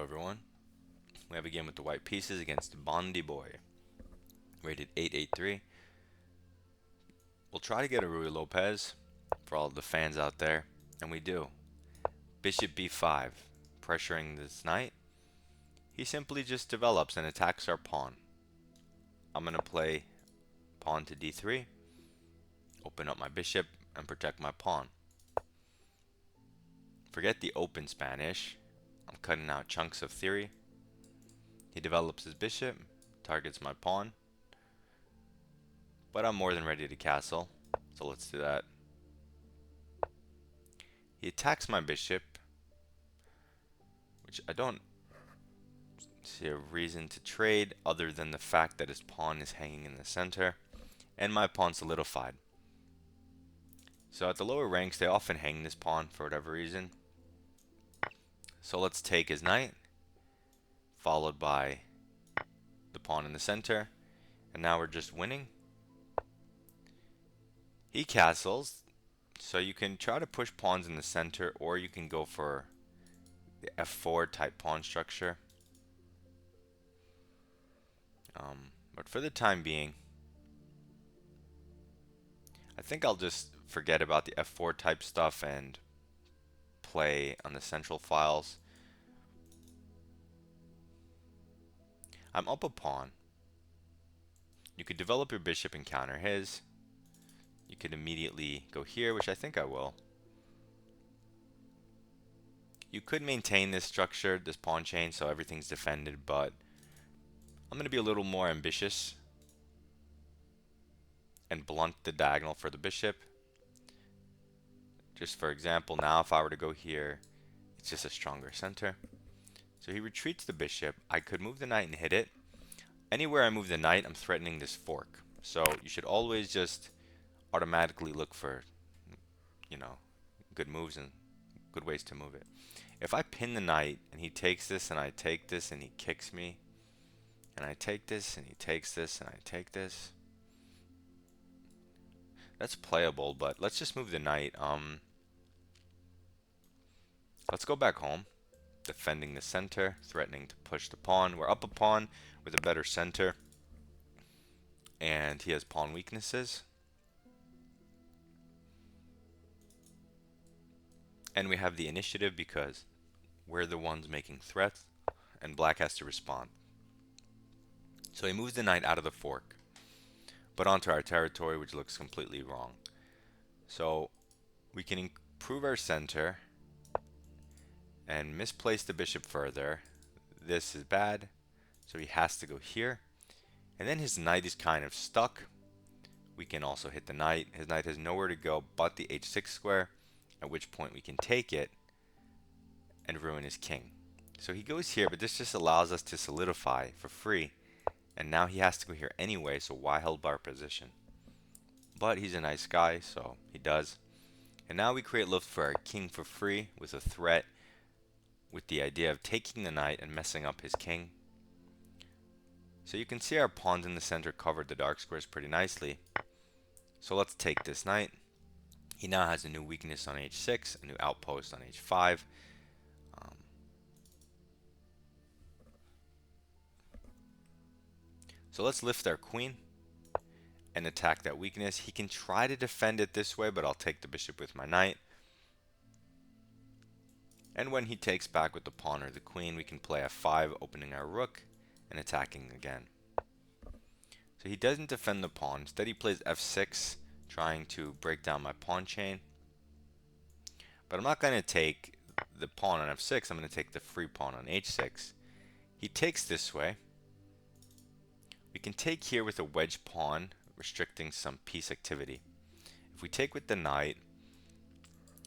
everyone. We have a game with the white pieces against Bondi Boy, rated 883. We'll try to get a Ruy Lopez for all the fans out there, and we do. Bishop b5, pressuring this knight. He simply just develops and attacks our pawn. I'm going to play pawn to d3, open up my bishop, and protect my pawn. Forget the open Spanish. I'm cutting out chunks of theory. He develops his bishop, targets my pawn, but I'm more than ready to castle, so let's do that. He attacks my bishop, which I don't see a reason to trade other than the fact that his pawn is hanging in the center, and my pawn solidified. So at the lower ranks, they often hang this pawn for whatever reason. So let's take his knight, followed by the pawn in the center, and now we're just winning. He castles, so you can try to push pawns in the center, or you can go for the f4 type pawn structure. But for the time being, I think I'll just forget about the f4 type stuff and play on the central files. I'm up a pawn. You could develop your bishop and counter his. You could immediately go here, which I think I will. You could maintain this structure, this pawn chain, so everything's defended, but I'm going to be a little more ambitious and blunt the diagonal for the bishop. Just for example, now if I were to go here, it's just a stronger center. So he retreats the bishop. I could move the knight and hit it. Anywhere I move the knight, I'm threatening this fork. So you should always just automatically look for, good moves and good ways to move it. If I pin the knight and he takes this and I take this and he kicks me, and I take this and he takes this and I take this, that's playable, but let's just move the knight. Let's go back home, defending the center, threatening to push the pawn. We're up a pawn with a better center, and he has pawn weaknesses. And we have the initiative because we're the ones making threats, and black has to respond. So he moves the knight out of the fork, but onto our territory, which looks completely wrong. So we can improve our center and misplace the bishop further. This is bad, so he has to go here. And then his knight is kind of stuck. We can also hit the knight. His knight has nowhere to go but the h6 square, at which point we can take it and ruin his king. So he goes here, but this just allows us to solidify for free. And now he has to go here anyway, so why hold our position? But he's a nice guy, so he does. And now we create lift for our king for free with a threat, with the idea of taking the knight and messing up his king. So you can see our pawns in the center covered the dark squares pretty nicely. So let's take this knight. He now has a new weakness on h6, a new outpost on h5. So let's lift our queen and attack that weakness. He can try to defend it this way, but I'll take the bishop with my knight. And when he takes back with the pawn or the queen, we can play f5, opening our rook and attacking again. So he doesn't defend the pawn. Instead, he plays f6, trying to break down my pawn chain. But I'm not going to take the pawn on f6. I'm going to take the free pawn on h6. He takes this way. We can take here with a wedge pawn, restricting some piece activity. If we take with the knight,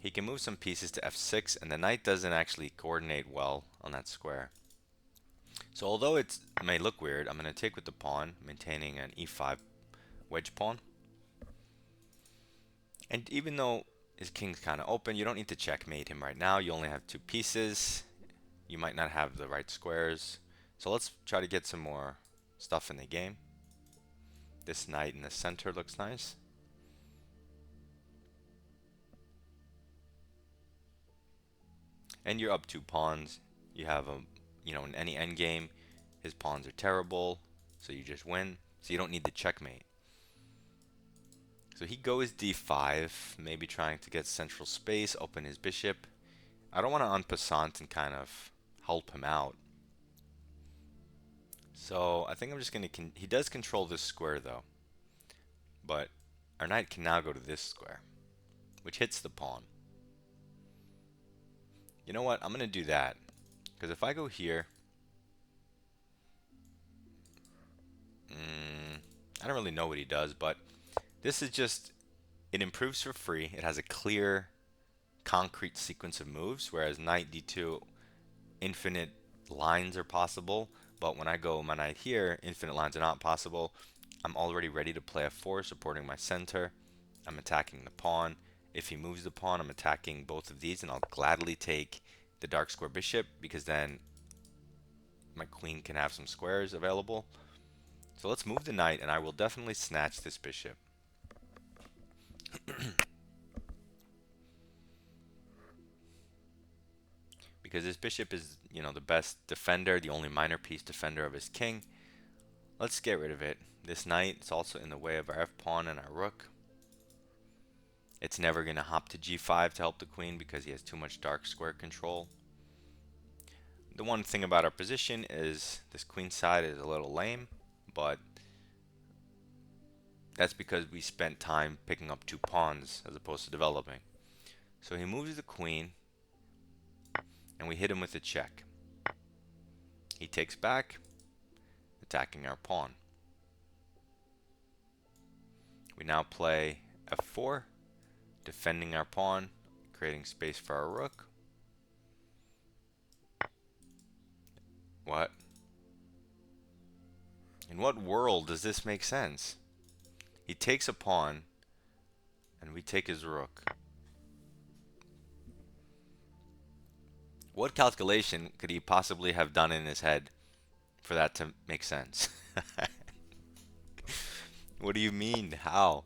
he can move some pieces to f6, and the knight doesn't actually coordinate well on that square. So although it may look weird, I'm going to take with the pawn, maintaining an e5 wedge pawn. And even though his king's kind of open, you don't need to checkmate him right now. You only have two pieces. You might not have the right squares. So let's try to get some more stuff in the game. This knight in the center looks nice. And you're up two pawns. You have a in any endgame, his pawns are terrible, so you just win. So you don't need the checkmate. So he goes d5, maybe trying to get central space, open his bishop. I don't want to en passant and kind of help him out. So I think I'm just going to... He does control this square though. But our knight can now go to this square, which hits the pawn. You know what? I'm going to do that. Because if I go here... I don't really know what he does, but this is just... It improves for free. It has a clear, concrete sequence of moves, whereas knight d2, infinite lines are possible. But when I go my knight here, infinite lines are not possible. I'm already ready to play f4, supporting my center. I'm attacking the pawn. If he moves the pawn, I'm attacking both of these, and I'll gladly take the dark square bishop, because then my queen can have some squares available. So let's move the knight, and I will definitely snatch this bishop. Because this bishop is, the best defender, the only minor piece defender of his king. Let's get rid of it. This knight is also in the way of our f-pawn and our rook. It's never going to hop to g5 to help the queen because he has too much dark square control. The one thing about our position is this queen side is a little lame, but that's because we spent time picking up 2 pawns as opposed to developing. So he moves the queen, and we hit him with a check. He takes back, attacking our pawn. We now play f4, defending our pawn, creating space for our rook. What? In what world does this make sense? He takes a pawn, and we take his rook. What calculation could he possibly have done in his head for that to make sense? What do you mean? How?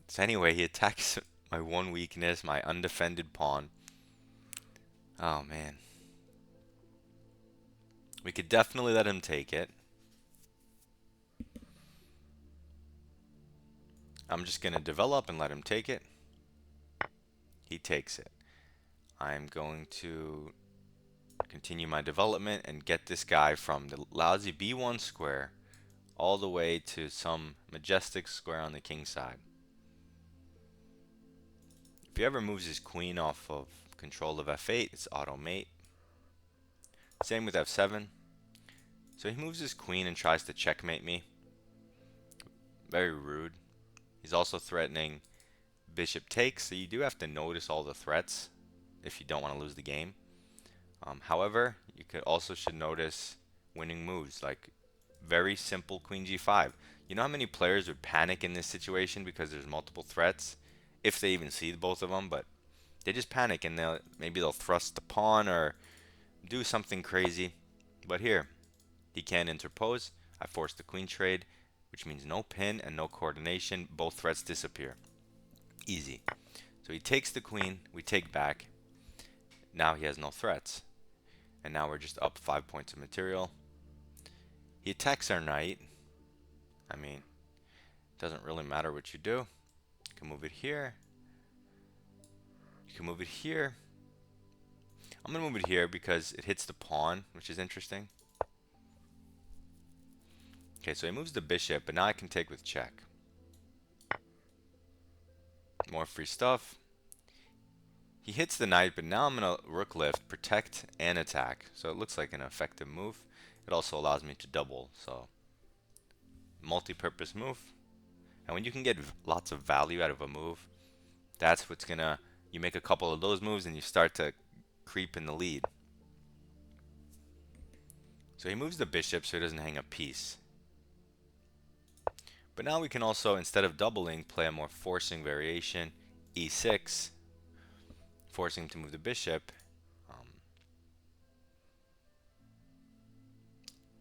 So anyway, he attacks my one weakness, my undefended pawn. Oh man. We could definitely let him take it. I'm just going to develop and let him take it. He takes it. I'm going to continue my development and get this guy from the lousy b1 square all the way to some majestic square on the king side. If he ever moves his queen off of control of f8, it's auto mate. Same with f7. So he moves his queen and tries to checkmate me. Very rude. He's also threatening bishop takes, so you do have to notice all the threats if you don't want to lose the game. However, you should notice winning moves, like very simple queen g5. You know how many players would panic in this situation because there's multiple threats, if they even see both of them, but they just panic and maybe they'll thrust the pawn or do something crazy. But here, he can't interpose. I force the queen trade, which means no pin and no coordination. Both threats disappear. Easy. So he takes the queen, we take back. Now he has no threats. And now we're just up 5 points of material. He attacks our knight. I mean, it doesn't really matter what you do. You can move it here. You can move it here. I'm going to move it here because it hits the pawn, which is interesting. Okay, so he moves the bishop, but now I can take with check. More free stuff. He hits the knight, but now I'm going to rook lift, protect, and attack. So it looks like an effective move. It also allows me to double, so multi-purpose move. And when you can get lots of value out of a move, that's what's going to... You make a couple of those moves and you start to creep in the lead. So he moves the bishop so he doesn't hang a piece. But now we can also, instead of doubling, play a more forcing variation, e6, forcing him to move the bishop.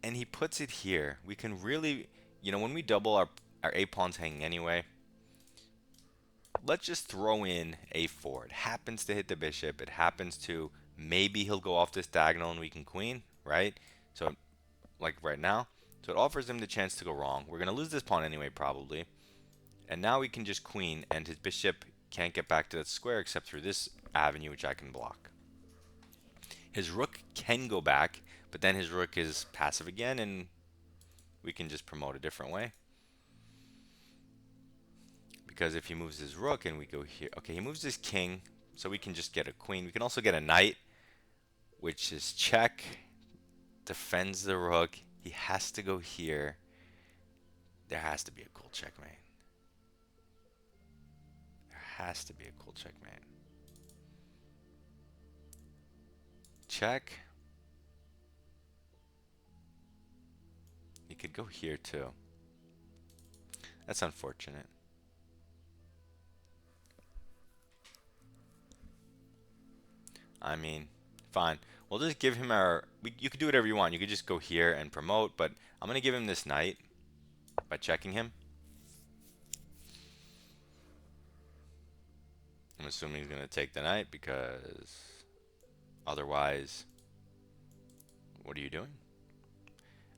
And he puts it here. We can really, when we double our a-pawn's hanging anyway, let's just throw in a4. It happens to hit the bishop. It happens to Maybe he'll go off this diagonal and we can queen, right? So, like right now. So it offers him the chance to go wrong. We're going to lose this pawn anyway, probably. And now we can just queen, and his bishop can't get back to that square except through this avenue, which I can block. His rook can go back, but then his rook is passive again, and we can just promote a different way. Because if he moves his rook and we go here, okay, he moves his king, so we can just get a queen. We can also get a knight, which is check, defends the rook. He has to go here. There has to be a cool checkmate. There has to be a cool checkmate. Check. He could go here too. That's unfortunate. I mean, fine. We'll just give him our... you could do whatever you want. You could just go here and promote, but I'm going to give him this knight by checking him. I'm assuming he's going to take the knight because otherwise, what are you doing?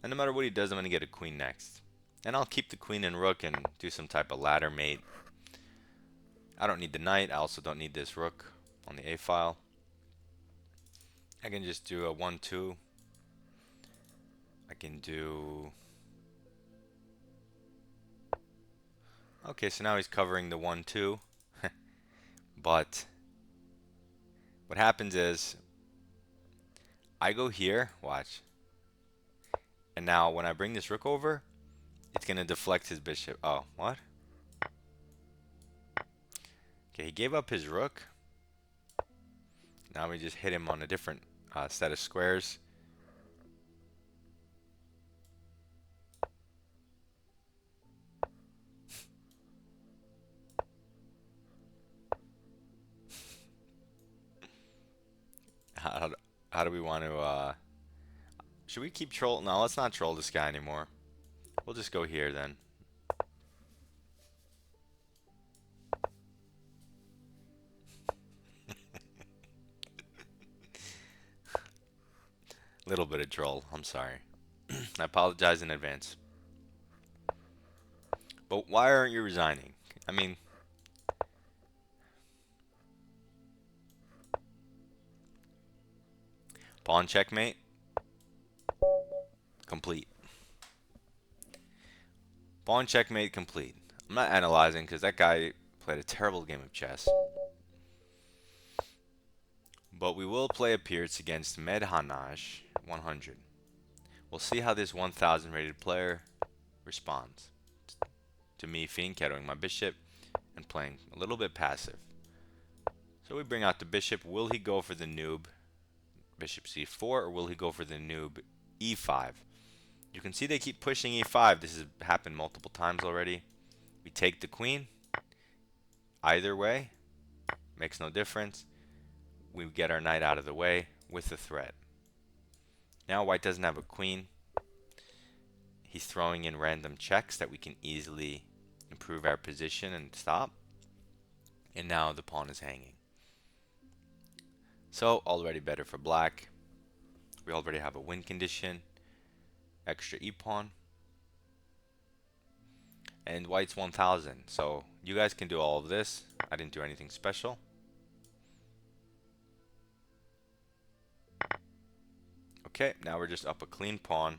And no matter what he does, I'm going to get a queen next. And I'll keep the queen and rook and do some type of ladder mate. I don't need the knight. I also don't need this rook on the A file. I can just do a 1-2. I can do... Okay, so now he's covering the 1-2. But what happens is I go here, watch. And now when I bring this rook over, it's going to deflect his bishop. Oh, what? Okay, he gave up his rook. Now we just hit him on a different set of squares. How do we want to... should we keep troll? No, let's not troll this guy anymore. We'll just go here then. Little bit of troll. I'm sorry. I apologize in advance. But why aren't you resigning? I mean... Pawn checkmate. Complete. Pawn checkmate complete. I'm not analyzing because that guy played a terrible game of chess. But we will play a Pirc against Medhanaj 100. We'll see how this 1000 rated player responds to me fianchettoing my bishop and playing a little bit passive. So we bring out the bishop. Will he go for the noob bishop c4 or will he go for the noob e5? You can see they keep pushing e5. This has happened multiple times already. We take the queen. Either way, makes no difference. We get our knight out of the way with the threat. Now white doesn't have a queen. He's throwing in random checks that we can easily improve our position and stop. And now the pawn is hanging. So already better for black. We already have a win condition. Extra e-pawn. And white's 1000. So you guys can do all of this. I didn't do anything special. Okay, now we're just up a clean pawn.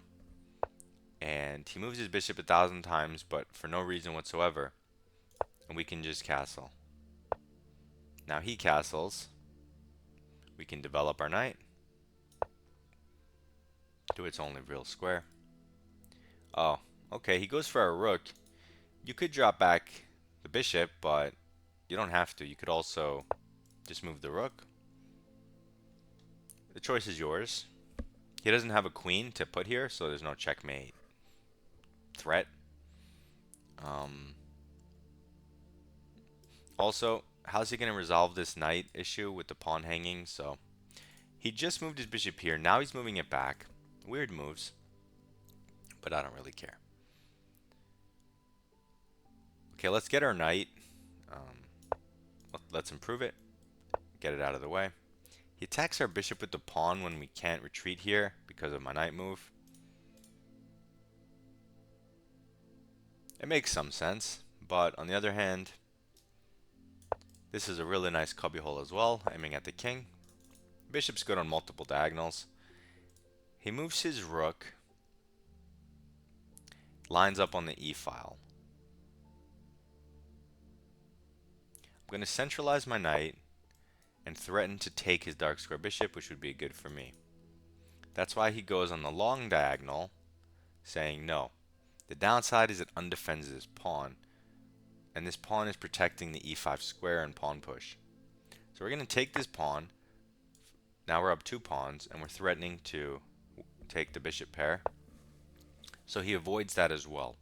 And he moves his bishop 1000 times, but for no reason whatsoever. And we can just castle. Now he castles. We can develop our knight to its only real square. Oh, okay, he goes for a rook. You could drop back the bishop, but you don't have to. You could also just move the rook. The choice is yours. He doesn't have a queen to put here, so there's no checkmate threat. Also, how's he going to resolve this knight issue with the pawn hanging? So he just moved his bishop here. Now he's moving it back. Weird moves, but I don't really care. Okay, let's get our knight. Let's improve it. Get it out of the way. He attacks our bishop with the pawn when we can't retreat here because of my knight move. It makes some sense, but on the other hand, this is a really nice cubbyhole as well, aiming at the king. Bishop's good on multiple diagonals. He moves his rook, lines up on the e file. I'm going to centralize my knight and threaten to take his dark square bishop, which would be good for me. That's why he goes on the long diagonal, saying no. The downside is it undefends his pawn, and this pawn is protecting the e5 square and pawn push. So we're going to take this pawn. Now we're up 2 pawns, and we're threatening to take the bishop pair. So he avoids that as well.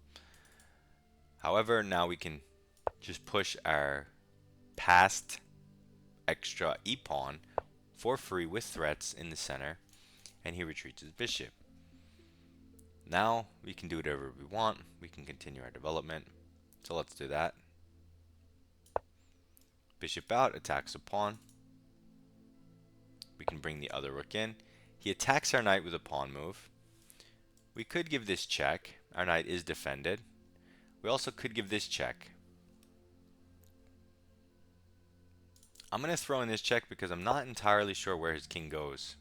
However, now we can just push our past extra e-pawn for free with threats in the center, and he retreats his bishop. Now we can do whatever we want. We can continue our development. So let's do that. Bishop out, attacks a pawn. We can bring the other rook in. He attacks our knight with a pawn move. We could give this check. Our knight is defended. We also could give this check. I'm going to throw in this check because I'm not entirely sure where his king goes.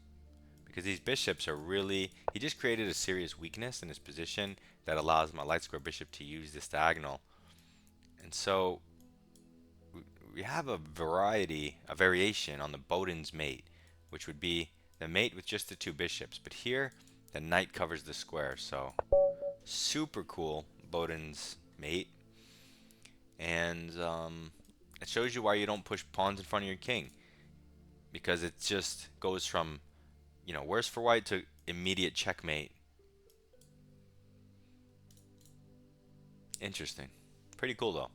Because these bishops are really... He just created a serious weakness in his position that allows my light square bishop to use this diagonal. And so we have a variation on the Bowden's mate, which would be the mate with just the 2 bishops. But here, the knight covers the square. So super cool Bowden's mate. And it shows you why you don't push pawns in front of your king, because it just goes from, you know, worse for white to immediate checkmate. Interesting. Pretty cool though.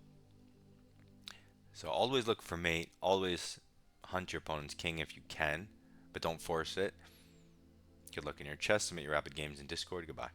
So always look for mate, always hunt your opponent's king if you can, but don't force it. Good luck in your chess. Submit your rapid games in Discord. Goodbye.